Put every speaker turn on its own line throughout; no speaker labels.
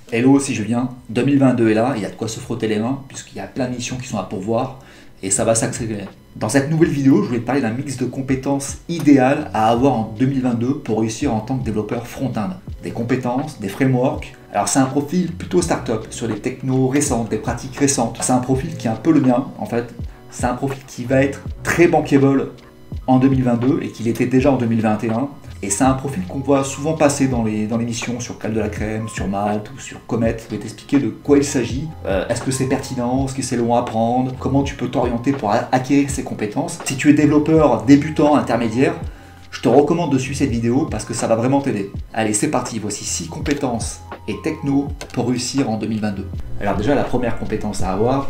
Hello, c'est Julien. 2022 est là, il y a de quoi se frotter les mains, puisqu'il y a plein de missions qui sont à pourvoir, et ça va s'accélérer. Dans cette nouvelle vidéo, je voulais te parler d'un mix de compétences idéales à avoir en 2022 pour réussir en tant que développeur front-end. Des compétences, des frameworks. Alors c'est un profil plutôt startup, sur des technos récentes, des pratiques récentes. C'est un profil qui est un peu le mien, en fait. C'est un profil qui va être très bankable en 2022 et qu'il était déjà en 2021. Et c'est un profil qu'on voit souvent passer dans les missions sur Cal de la Crème, sur Malte ou sur Comet. Je vais t'expliquer de quoi il s'agit. Est-ce que c'est pertinent? Est-ce que c'est long à apprendre? Comment tu peux t'orienter pour acquérir ces compétences? Si tu es développeur débutant, intermédiaire, je te recommande de suivre cette vidéo parce que ça va vraiment t'aider. Allez, c'est parti. Voici 6 compétences et techno pour réussir en 2022. Alors déjà, la première compétence à avoir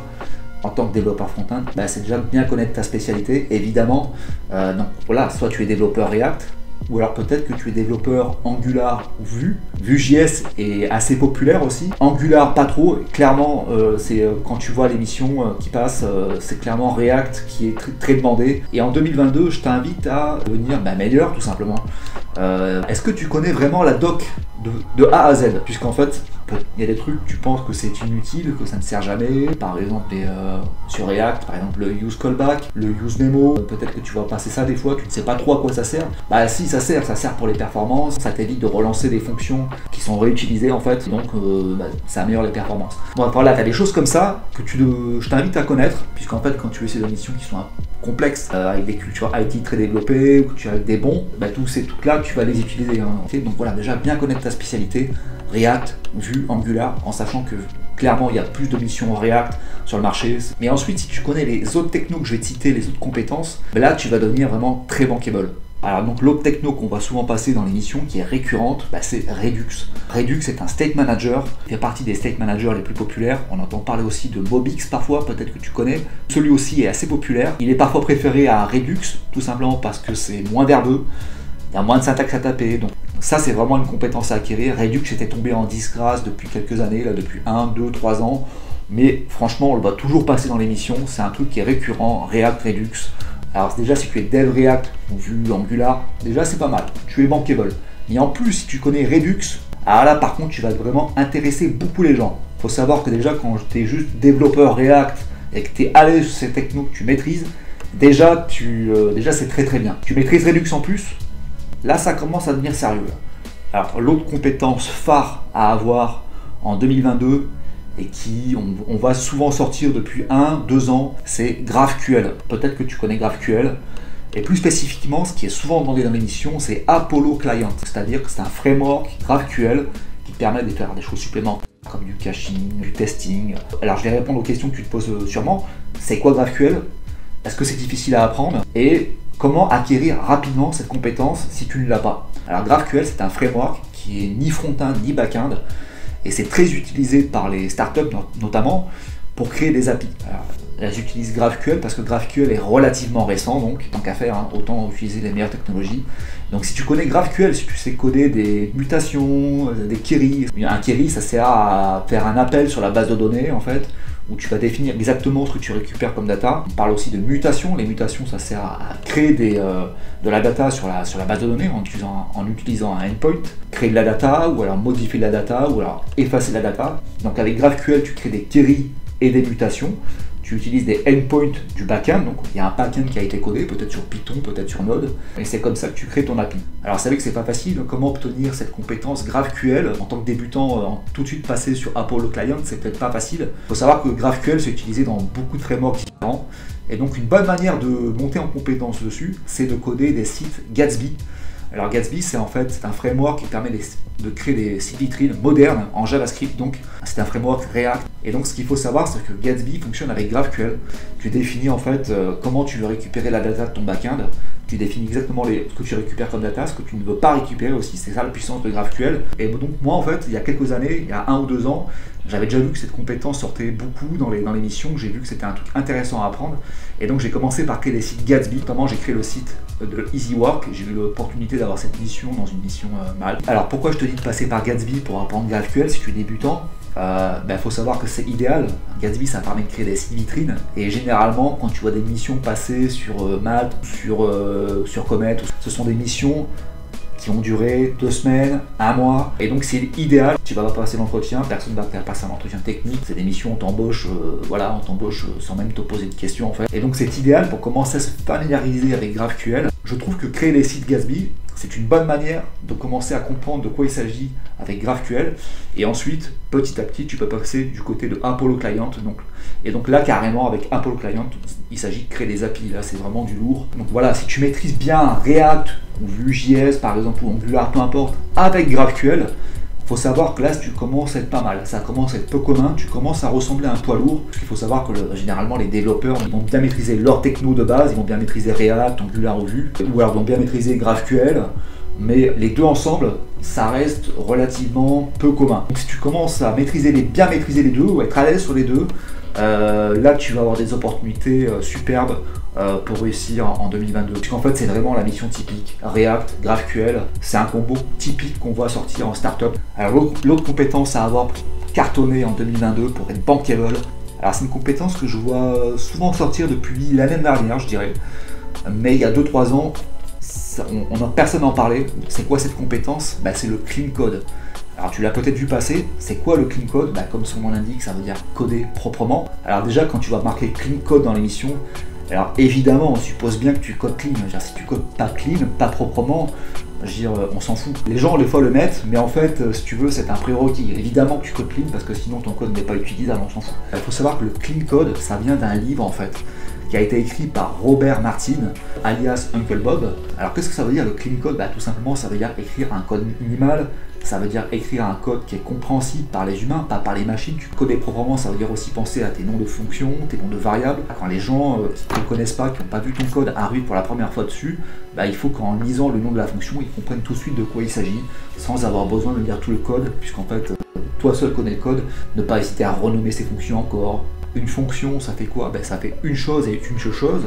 en tant que développeur front-end, c'est déjà bien connaître ta spécialité. Évidemment, voilà, soit tu es développeur React, ou alors peut-être que tu es développeur Angular ou Vue. Vue.js est assez populaire aussi. Angular pas trop. Clairement, quand tu vois les missions qui passent, c'est clairement React qui est très demandé. Et en 2022, je t'invite à devenir meilleur tout simplement. Est-ce que tu connais vraiment la doc de A à Z? Puisqu'en fait, il y a des trucs, tu penses que c'est inutile, que ça ne sert jamais. Par exemple, sur React, par exemple, le use callback, le use memo. Peut-être que tu vas passer ça des fois, tu ne sais pas trop à quoi ça sert. Si, ça sert pour les performances. Ça t'évite de relancer des fonctions qui sont réutilisées en fait. Donc, ça améliore les performances. Bon, voilà, tu as des choses comme ça que je t'invite à connaître. Puisqu'en fait, quand tu essaies des missions qui sont complexes, avec des cultures IT très développées, ou que tu as des bons, tous ces trucs-là, tu vas les utiliser. Donc voilà, déjà bien connaître ta spécialité. React, Vue, Angular, en sachant que clairement il y a plus de missions React sur le marché. Mais ensuite, si tu connais les autres technos que je vais te citer, les autres compétences, là tu vas devenir vraiment très bankable. Alors donc l'autre techno qu'on va souvent passer dans les missions qui est récurrente, c'est Redux. Redux est un state manager, il fait partie des state managers les plus populaires. On entend parler aussi de Mobix parfois, peut-être que tu connais. Celui aussi est assez populaire. Il est parfois préféré à Redux, tout simplement parce que c'est moins verbeux, il y a moins de syntaxe à taper. Donc ça c'est vraiment une compétence à acquérir. Redux était tombé en disgrâce depuis quelques années, là depuis 1, 2, 3 ans. Mais franchement on le va toujours passer dans les missions, c'est un truc qui est récurrent, React, Redux. Alors déjà si tu es dev React ou Vue, Angular, déjà c'est pas mal, tu es bankable. Et en plus si tu connais Redux, alors là par contre tu vas vraiment intéresser beaucoup les gens. Il faut savoir que déjà quand tu es juste développeur React et que tu es à l'aise sur ces technos que tu maîtrises, déjà c'est très bien. Tu maîtrises Redux en plus, là ça commence à devenir sérieux. Alors l'autre compétence phare à avoir en 2022 et qui on va souvent sortir depuis 1-2 ans, c'est GraphQL. Peut-être que tu connais GraphQL. Et plus spécifiquement, ce qui est souvent demandé dans l'émission, c'est Apollo Client. C'est-à-dire que c'est un framework GraphQL qui permet de faire des choses supplémentaires comme du caching, du testing. Alors je vais répondre aux questions que tu te poses sûrement. C'est quoi GraphQL? Est-ce que c'est difficile à apprendre? Et comment acquérir rapidement cette compétence si tu ne l'as pas? Alors GraphQL, c'est un framework qui est ni front-end ni back-end. Et c'est très utilisé par les startups notamment pour créer des API. Alors, elles utilisent GraphQL parce que GraphQL est relativement récent, donc tant qu'à faire, autant utiliser les meilleures technologies. Donc si tu connais GraphQL, si tu sais coder des mutations, des queries, un query ça sert à faire un appel sur la base de données en fait, où tu vas définir exactement ce que tu récupères comme data. On parle aussi de mutations. Les mutations, ça sert à créer de la data sur la base de données en utilisant un endpoint, créer de la data, ou alors modifier la data, ou alors effacer la data. Donc avec GraphQL, tu crées des queries et des mutations. Tu utilises des endpoints du backend, donc il y a un backend qui a été codé, peut-être sur Python, peut-être sur Node, et c'est comme ça que tu crées ton API. Alors, c'est vrai que c'est pas facile, comment obtenir cette compétence GraphQL en tant que débutant, tout de suite passer sur Apollo Client, c'est peut-être pas facile. Il faut savoir que GraphQL c'est utilisé dans beaucoup de frameworks différents, et donc une bonne manière de monter en compétence dessus, c'est de coder des sites Gatsby. Alors Gatsby, c'est un framework qui permet de créer des sites vitrines modernes en JavaScript, donc c'est un framework React. Et donc ce qu'il faut savoir, c'est que Gatsby fonctionne avec GraphQL. Tu définis en fait comment tu veux récupérer la data de ton backend, tu définis exactement ce que tu récupères comme data, ce que tu ne veux pas récupérer aussi, c'est ça la puissance de GraphQL. Et donc moi en fait, il y a quelques années, il y a 1 ou 2 ans, j'avais déjà vu que cette compétence sortait beaucoup dans les missions, j'ai vu que c'était un truc intéressant à apprendre. Et donc j'ai commencé par créer des sites Gatsby, notamment j'ai créé le site de EasyWork, j'ai eu l'opportunité d'avoir cette mission dans une mission Malte. Alors pourquoi je te dis de passer par Gatsby pour apprendre GraphQL si tu es débutant? Faut savoir que c'est idéal. Gatsby ça permet de créer des sites vitrines et généralement quand tu vois des missions passer sur Malte, sur Comet, ce sont des missions qui vont durer 2 semaines, 1 mois. Et donc c'est idéal. Tu vas pas passer l'entretien, personne ne va te passer un entretien technique. C'est des missions, on t'embauche, voilà, on t'embauche sans même te poser de questions en fait. Et donc c'est idéal pour commencer à se familiariser avec GraphQL. Je trouve que créer les sites Gatsby, c'est une bonne manière de commencer à comprendre de quoi il s'agit avec GraphQL. Et ensuite, petit à petit, tu peux passer du côté de Apollo Client. Et donc là, carrément, avec Apollo Client, il s'agit de créer des API. Là, c'est vraiment du lourd. Donc voilà, si tu maîtrises bien React ou Vue.js, par exemple, ou Angular, peu importe, avec GraphQL, il faut savoir que là, tu commences à être pas mal. Ça commence à être peu commun. Tu commences à ressembler à un poids lourd. Il faut savoir que généralement, les développeurs ils vont bien maîtriser leur techno de base. Ils vont bien maîtriser React, Angular ou Vue. Ou alors, ils vont bien maîtriser GraphQL. Mais les deux ensemble, ça reste relativement peu commun. Donc, si tu commences à bien maîtriser les deux, ou être à l'aise sur les deux, là, tu vas avoir des opportunités superbes pour réussir en 2022. Parce qu'en fait, c'est vraiment la mission typique. React, GraphQL, c'est un combo typique qu'on voit sortir en startup. Alors, l'autre compétence à avoir pour cartonner en 2022, pour être bankable, alors c'est une compétence que je vois souvent sortir depuis l'année dernière, je dirais. Mais il y a 2-3 ans, personne n'en parlait. C'est quoi cette compétence? C'est le clean code. Alors tu l'as peut-être vu passer, c'est quoi le clean code? Comme son nom l'indique, ça veut dire coder proprement. Alors déjà quand tu vas marquer clean code dans l'émission, alors évidemment on suppose bien que tu codes clean. Si tu codes pas clean, pas proprement, on s'en fout. Les gens des fois le mettent, mais en fait si tu veux c'est un prérequis. Évidemment que tu codes clean parce que sinon ton code n'est pas utilisable, on s'en fout. Il faut savoir que le clean code, ça vient d'un livre en fait, qui a été écrit par Robert Martin, alias Uncle Bob. Alors qu'est-ce que ça veut dire le clean code? Tout simplement ça veut dire écrire un code minimal, ça veut dire écrire un code qui est compréhensible par les humains, pas par les machines. Tu coder proprement, ça veut dire aussi penser à tes noms de fonctions, tes noms de variables. Quand les gens qui ne te connaissent pas, qui n'ont pas vu ton code arrivent pour la première fois dessus, il faut qu'en lisant le nom de la fonction, ils comprennent tout de suite de quoi il s'agit, sans avoir besoin de lire tout le code, puisqu'en fait, toi seul connais le code, ne pas hésiter à renommer ces fonctions encore. Une fonction, ça fait quoi? Ça fait une chose et une seule chose.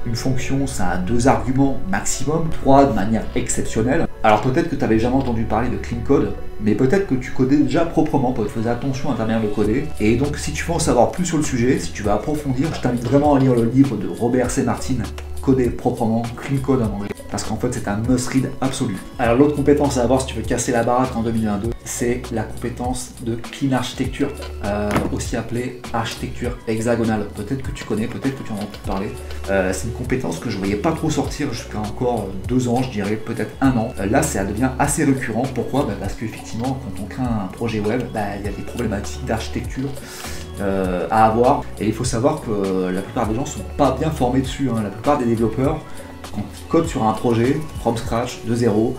Une fonction, ça a 2 arguments maximum, 3 de manière exceptionnelle. Alors peut-être que tu n'avais jamais entendu parler de clean code, mais peut-être que tu codais déjà proprement, peut-être faisais attention à ta manière de coder. Et donc si tu veux en savoir plus sur le sujet, si tu veux approfondir, je t'invite vraiment à lire le livre de Robert C. Martin, Coder proprement, clean code en anglais. Parce qu'en fait c'est un must-read absolu. Alors l'autre compétence à avoir si tu veux casser la baraque en 2022, c'est la compétence de clean architecture, aussi appelée architecture hexagonale. Peut-être que tu connais, peut-être que tu en as entendu parler. C'est une compétence que je ne voyais pas trop sortir jusqu'à encore 2 ans, je dirais peut-être 1 an. Là ça devient assez récurrent. Pourquoi? Parce qu'effectivement quand on crée un projet web, il y a des problématiques d'architecture à avoir. Et il faut savoir que la plupart des gens ne sont pas bien formés dessus. La plupart des développeurs, quand ils codent sur un projet, from scratch, de zéro,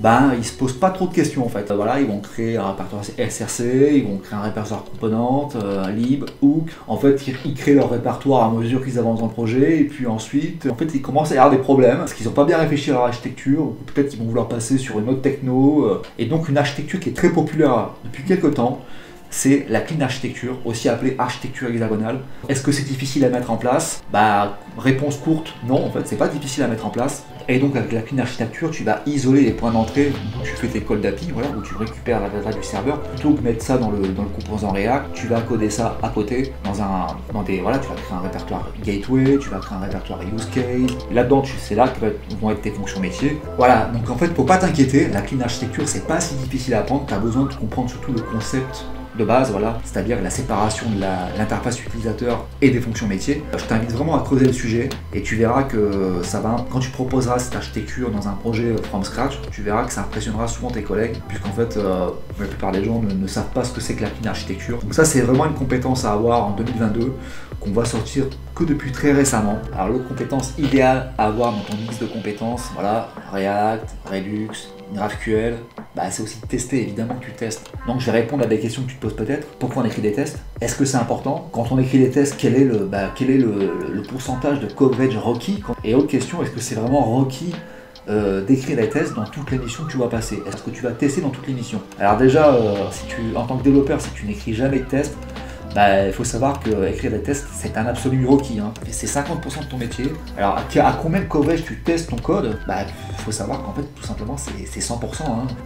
ils se posent pas trop de questions en fait. Voilà, ils vont créer un répertoire SRC, ils vont créer un répertoire componente, lib, hook. En fait, ils créent leur répertoire à mesure qu'ils avancent dans le projet, et puis ensuite, en fait, ils commencent à y avoir des problèmes parce qu'ils n'ont pas bien réfléchi à leur architecture, ou peut-être qu'ils vont vouloir passer sur une autre techno. Et donc, une architecture qui est très populaire depuis quelques temps, c'est la clean architecture, aussi appelée architecture hexagonale. Est-ce que c'est difficile à mettre en place? Réponse courte, non, en fait, c'est pas difficile à mettre en place. Et donc, avec la clean architecture, tu vas isoler les points d'entrée où tu fais tes calls d'API, voilà, où tu récupères la data du serveur. Plutôt que de mettre ça dans le composant React, tu vas coder ça à côté, voilà, tu vas créer un répertoire gateway, tu vas créer un répertoire use case. Là-dedans, c'est là que vont être tes fonctions métiers. Voilà, donc en fait, faut pas t'inquiéter, la clean architecture, c'est pas si difficile à apprendre, tu as besoin de comprendre surtout le concept de base, voilà, c'est-à-dire la séparation de l'interface utilisateur et des fonctions métiers. Je t'invite vraiment à creuser le sujet et tu verras que ça va, quand tu proposeras cette architecture dans un projet from scratch, tu verras que ça impressionnera souvent tes collègues, puisqu'en fait la plupart des gens ne savent pas ce que c'est que la clean architecture. Donc ça c'est vraiment une compétence à avoir en 2022 qu'on va sortir que depuis très récemment. Alors l'autre compétence idéale à avoir dans ton mix de compétences, voilà, React, Redux, GraphQL, c'est aussi de tester, évidemment que tu testes. Donc je vais répondre à des questions que tu te poses peut-être. Pourquoi on écrit des tests? Est-ce que c'est important? Quand on écrit des tests, quel est le pourcentage de coverage requis? Et autre question, est-ce que c'est vraiment requis d'écrire des tests dans toutes les missions que tu vas passer? Est-ce que tu vas tester dans toutes les missions? Alors déjà, en tant que développeur, si tu n'écris jamais de tests, bah, il faut savoir que écrire des tests, c'est un absolu requis. Hein. C'est 50% de ton métier. Alors, à combien de coverage tu testes ton code? Bah, faut savoir qu'en fait, tout simplement, c'est 100%.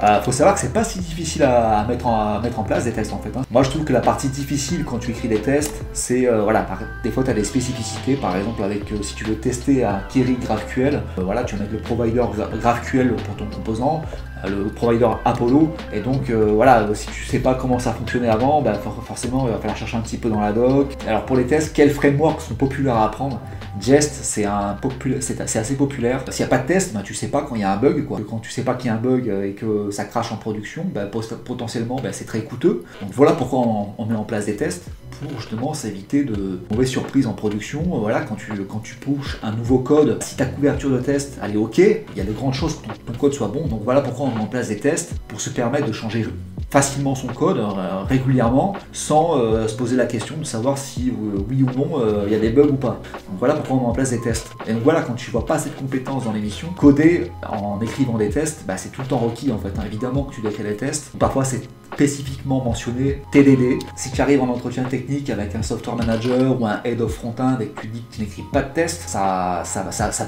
Hein. Faut savoir que c'est pas si difficile à mettre en place des tests en fait. Hein. Moi, je trouve que la partie difficile quand tu écris des tests, c'est voilà, des fois, tu as des spécificités. Par exemple, avec si tu veux tester un query GraphQL, voilà, tu vas mettre le provider GraphQL pour ton composant, le provider Apollo, et donc voilà, si tu sais pas comment ça fonctionnait avant, bah, forcément il va falloir chercher un petit peu dans la doc. Alors pour les tests, quels frameworks sont populaires à apprendre? Jest, c'est assez populaire. S'il n'y a pas de test, bah, tu sais pas quand il y a un bug, quoi. Quand tu sais pas qu'il y a un bug et que ça crache en production, bah, potentiellement bah, c'est très coûteux. Donc voilà pourquoi on met en place des tests, pour justement s'éviter de mauvaises surprises en production. Voilà, quand tu pushes un nouveau code, si ta couverture de test elle est ok, il y a de grandes chances que ton code soit bon. Donc voilà pourquoi on met en place des tests, pour se permettre de changer facilement son code régulièrement, sans se poser la question de savoir si oui ou non il y a des bugs ou pas. Donc voilà pourquoi on met en place des tests. Et donc voilà, quand tu vois pas assez de compétences dans l'émission, coder en écrivant des tests, bah, c'est tout le temps requis en fait. Hein. Évidemment que tu dois écrire des tests. Parfois c'est spécifiquement mentionné TDD. Si tu arrives en entretien technique avec un software manager ou un head of front-end et que tu dis que tu n'écris pas de test, ça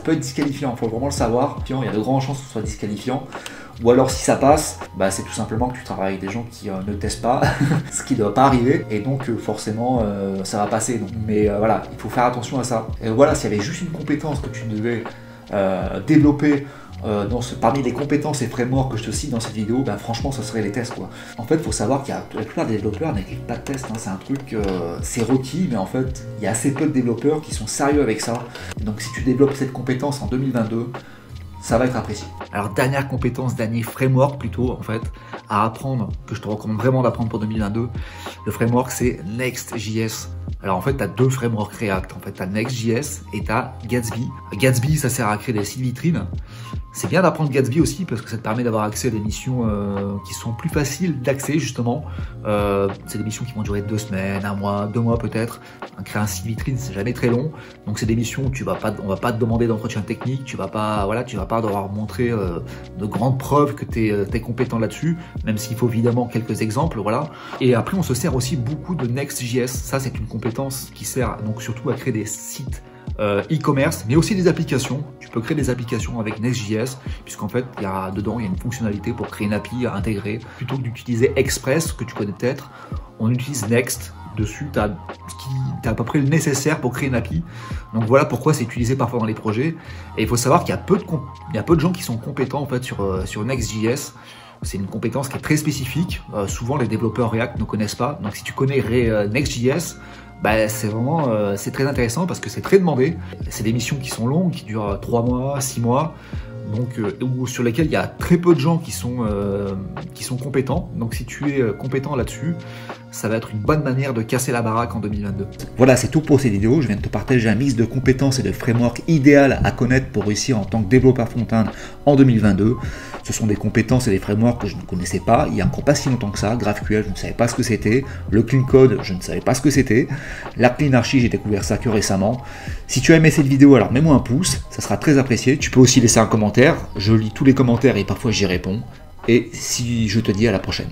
peut être disqualifiant. Il faut vraiment le savoir. Il y a de grandes chances que ce soit disqualifiant. Ou alors si ça passe, bah, c'est tout simplement que tu travailles avec des gens qui ne testent pas, ce qui ne doit pas arriver, et donc forcément ça va passer. Donc, mais voilà, il faut faire attention à ça. Et voilà, s'il y avait juste une compétence que tu devais développer parmi les compétences et frameworks que je te cite dans cette vidéo, ben franchement ce serait les tests quoi. En fait il faut savoir qu'il y a la plupart des développeurs n'écrivent pas de tests, hein. C'est un truc, c'est requis, mais en fait il y a assez peu de développeurs qui sont sérieux avec ça. Et donc si tu développes cette compétence en 2022, ça va être apprécié. Alors dernière compétence, dernier framework plutôt en fait à apprendre, que je te recommande vraiment d'apprendre pour 2022, le framework c'est Next.js. Alors en fait tu as deux frameworks React, en fait tu as Next.js et tu as Gatsby. Gatsby ça sert à créer des sites vitrines. C'est bien d'apprendre Gatsby aussi parce que ça te permet d'avoir accès à des missions qui sont plus faciles d'accès justement. C'est des missions qui vont durer 2 semaines, 1 mois, 2 mois peut-être. Créer un site vitrine c'est jamais très long, donc c'est des missions où on va pas te demander d'entretien technique, tu vas pas devoir montrer de grandes preuves que tu es compétent là-dessus, même s'il faut évidemment quelques exemples, voilà. Et après on se sert aussi beaucoup de Next.js. Ça c'est une compétence qui sert donc surtout à créer des sites e-commerce, mais aussi des applications. Tu peux créer des applications avec Next.js, puisqu'en fait, dedans, il y a une fonctionnalité pour créer une API à intégrer. Plutôt que d'utiliser Express, que tu connais peut-être, on utilise Next. Dessus, tu as à peu près le nécessaire pour créer une API. Donc voilà pourquoi c'est utilisé parfois dans les projets. Et il faut savoir qu'il y a peu de gens qui sont compétents en fait sur Next.js. C'est une compétence qui est très spécifique. Souvent, les développeurs React ne connaissent pas. Donc si tu connais Next.js, bah, c'est très intéressant parce que c'est très demandé. C'est des missions qui sont longues, qui durent 3 mois, 6 mois, donc, sur lesquelles il y a très peu de gens qui sont compétents. Donc si tu es compétent là-dessus, ça va être une bonne manière de casser la baraque en 2022. Voilà, c'est tout pour cette vidéo. Je viens de te partager un mix de compétences et de frameworks idéal à connaître pour réussir en tant que développeur front-end en 2022. Ce sont des compétences et des frameworks que je ne connaissais pas il y a encore pas si longtemps que ça. GraphQL, je ne savais pas ce que c'était. Le Clean Code, je ne savais pas ce que c'était. La Clean Archi, j'ai découvert ça que récemment. Si tu as aimé cette vidéo, alors mets-moi un pouce, ça sera très apprécié. Tu peux aussi laisser un commentaire. Je lis tous les commentaires et parfois j'y réponds. Et si je te dis à la prochaine.